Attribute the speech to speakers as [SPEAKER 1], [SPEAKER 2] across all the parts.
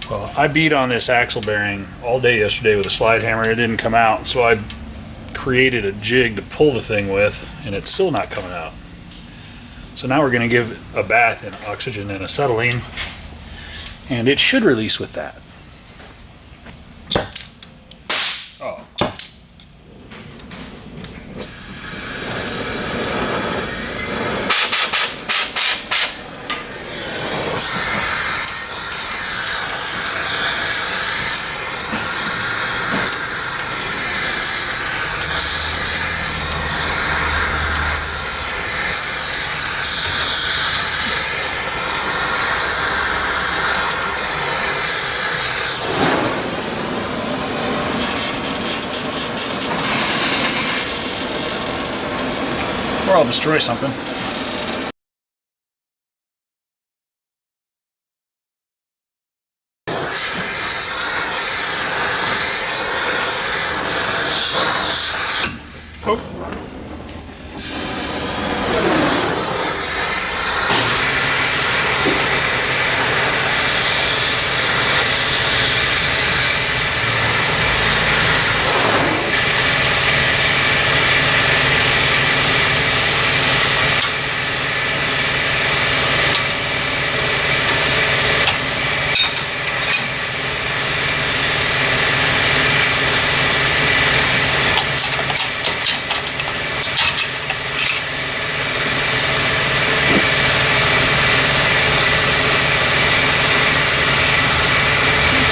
[SPEAKER 1] Well, I beat on this axle bearing all day yesterday with a slide hammer. It didn't come out, so I created a jig to pull the thing with, and it's still not coming out. So now we're going to give it a bath in oxygen and acetylene, and it should release with that. Oh. Or I'll destroy something. Oh.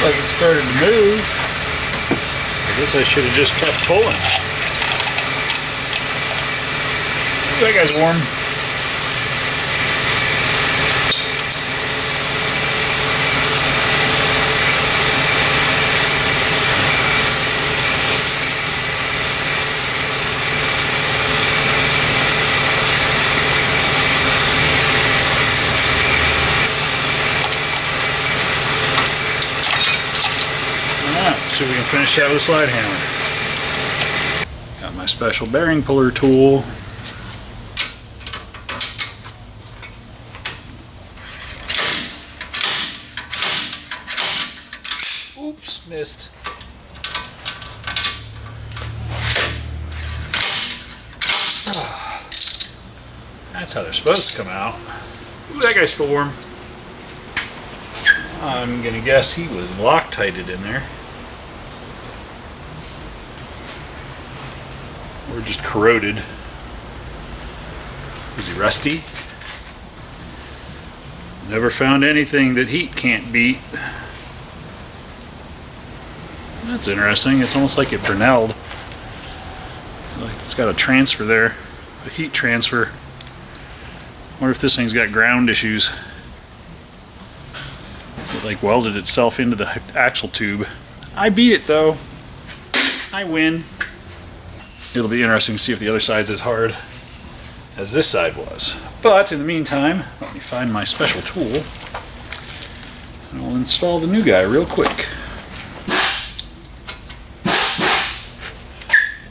[SPEAKER 1] Like it started to move. I guess I should have just kept pulling. That guy's warm. So we can finish that with a slide hammer. Got my special bearing puller tool. Oops, missed. That's how they're supposed to come out. Ooh, that guy's still warm. I'm gonna guess he was Loctited in there. Or just corroded. Is he rusty? Never found anything that heat can't beat. That's interesting. It's almost like it Brunelled. Like it's got a transfer there, a heat transfer. Wonder if this thing's got ground issues. It like welded itself into the axle tube. I beat it though. I win. It'll be interesting to see if the other side's as hard as this side was. But in the meantime, let me find my special tool and we'll install the new guy real quick.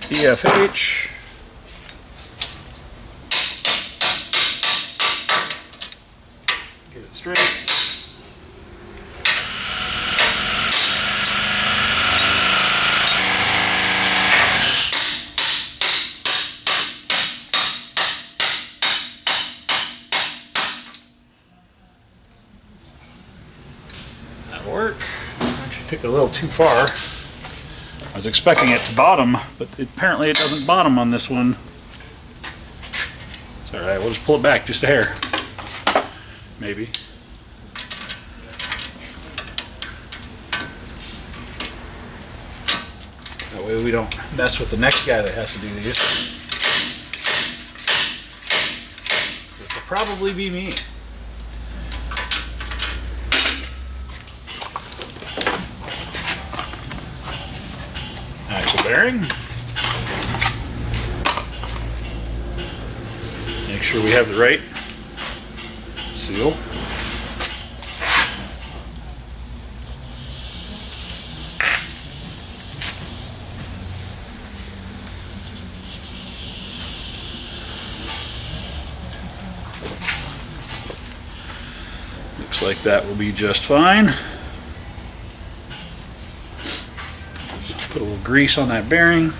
[SPEAKER 1] EFH. Get it straight. Work. Actually took it a little too far. I was expecting it to bottom, but apparently it doesn't bottom on this one. It's alright, we'll just pull it back just a hair. Maybe. That way we don't mess with the next guy that has to do these. Which will probably be me. Axle bearing. Make sure we have the right seal. Looks like that will be just fine. grease on that bearing.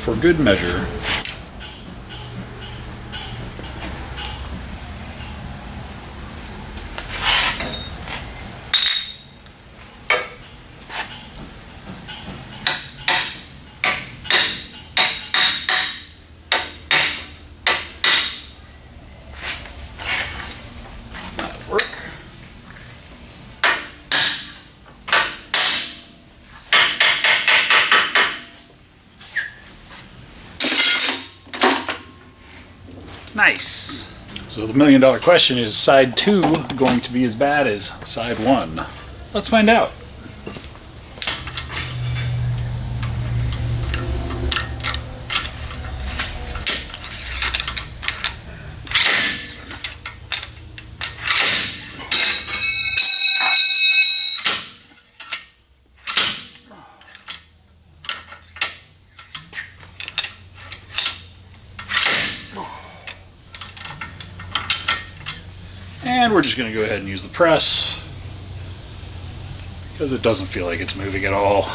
[SPEAKER 1] For good measure. That'll work. Nice. So the $1,000,000 question is, side 2 going to be as bad as side 1? Let's find out. And we're just going to go ahead and use the press because it doesn't feel like it's moving at all.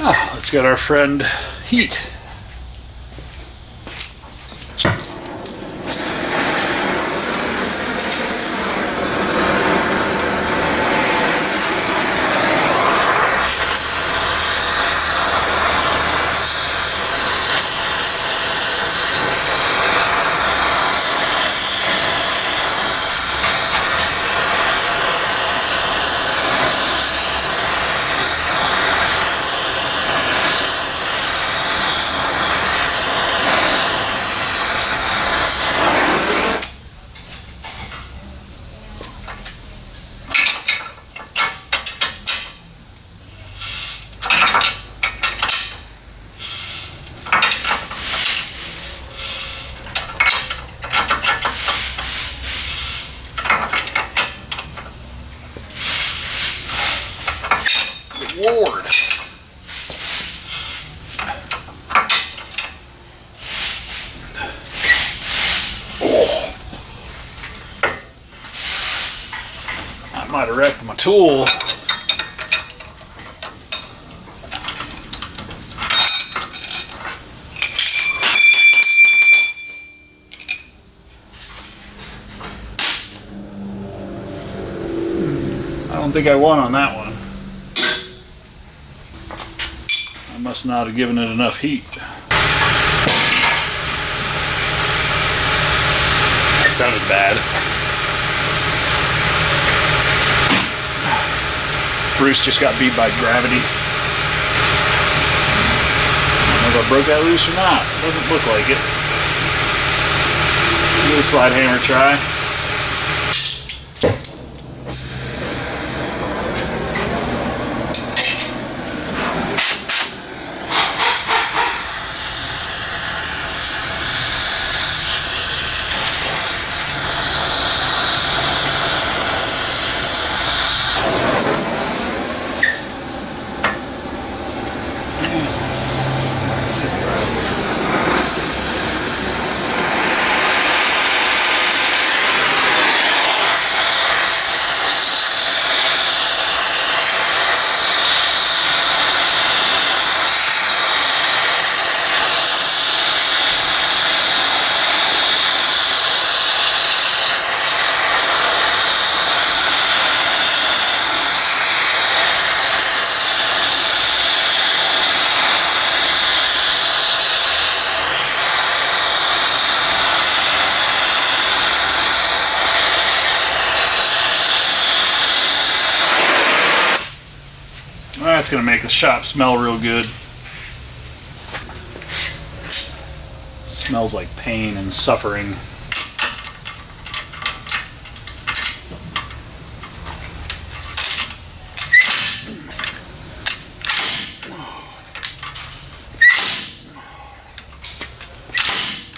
[SPEAKER 1] Oh, let's get our friend heat. Lord. Oh. I might have wrecked my tool. I don't think I won on that one. I must not have given it enough heat. That sounded bad. Bruce just got beat by gravity. I don't know if I broke that loose or not. It doesn't look like it. Give a slide hammer try. That's going to make the shop smell real good. Smells like pain and suffering.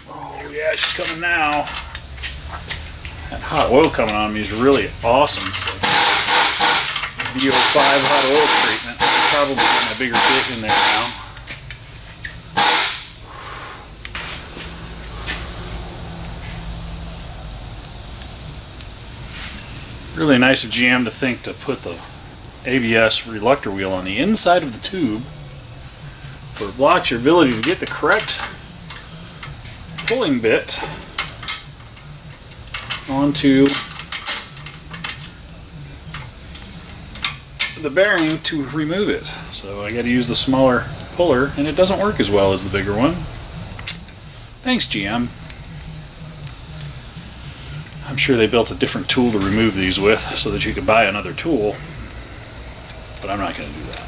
[SPEAKER 1] Oh yeah, she's coming now. That hot oil coming on me is really awesome. VO5 hot oil treatment. I'll probably get my bigger bit in there now. Really nice of GM to think to put the ABS reluctor wheel on the inside of the tube, where it blocks your ability to get the correct pulling bit onto the bearing to remove it. So I got to use the smaller puller, and it doesn't work as well as the bigger one. Thanks, GM. I'm sure they built a different tool to remove these with so that you could buy another tool, but I'm not going to do that.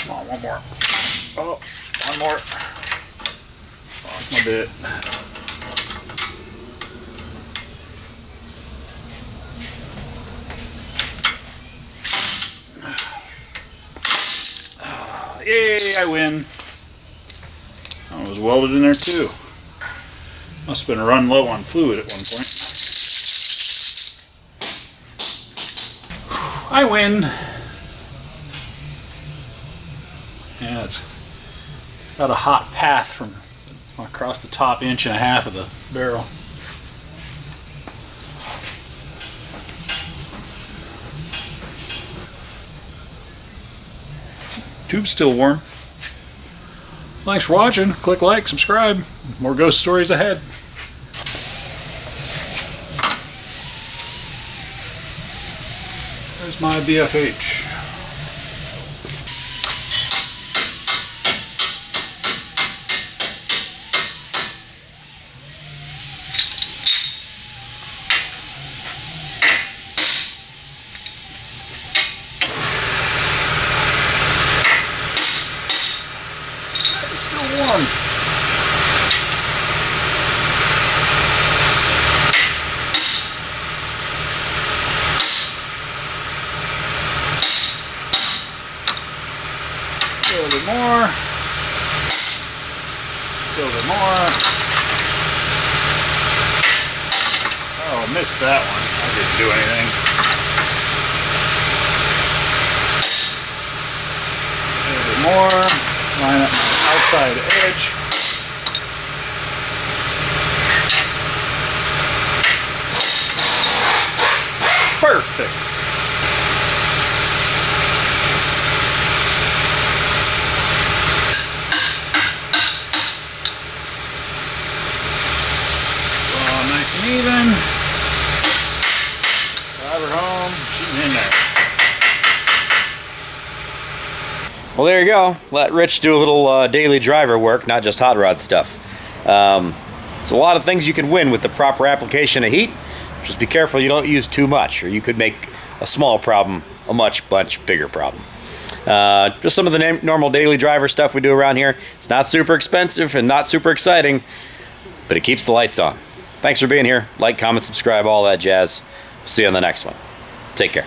[SPEAKER 1] Come on, one more. Oh, one more. Lost my bit. Yay, I win. That was welded in there too. Must have been run low on fluid at one point. I win. Yeah, it's got a hot path from across the top 1.5 inches of the barrel. Tube's still warm. Thanks for watching. Click like, subscribe. More ghost stories ahead. There's my BFH. Warm. A little bit more. A little bit more. Oh, missed that one. I didn't do anything. A little bit more. Line up my outside edge. Perfect. All nice and even. Drive her home. She's in there.
[SPEAKER 2] Well, there you go. Let Rich do a little daily driver work, not just hot rod stuff. It's a lot of things you can win with the proper application of heat. Just be careful you don't use too much, or you could make a small problem a much bigger problem. Just some of the normal daily driver stuff we do around here. It's not super expensive and not super exciting, but it keeps the lights on. Thanks for being here. Like, comment, subscribe, all that jazz. See you on the next one. Take care.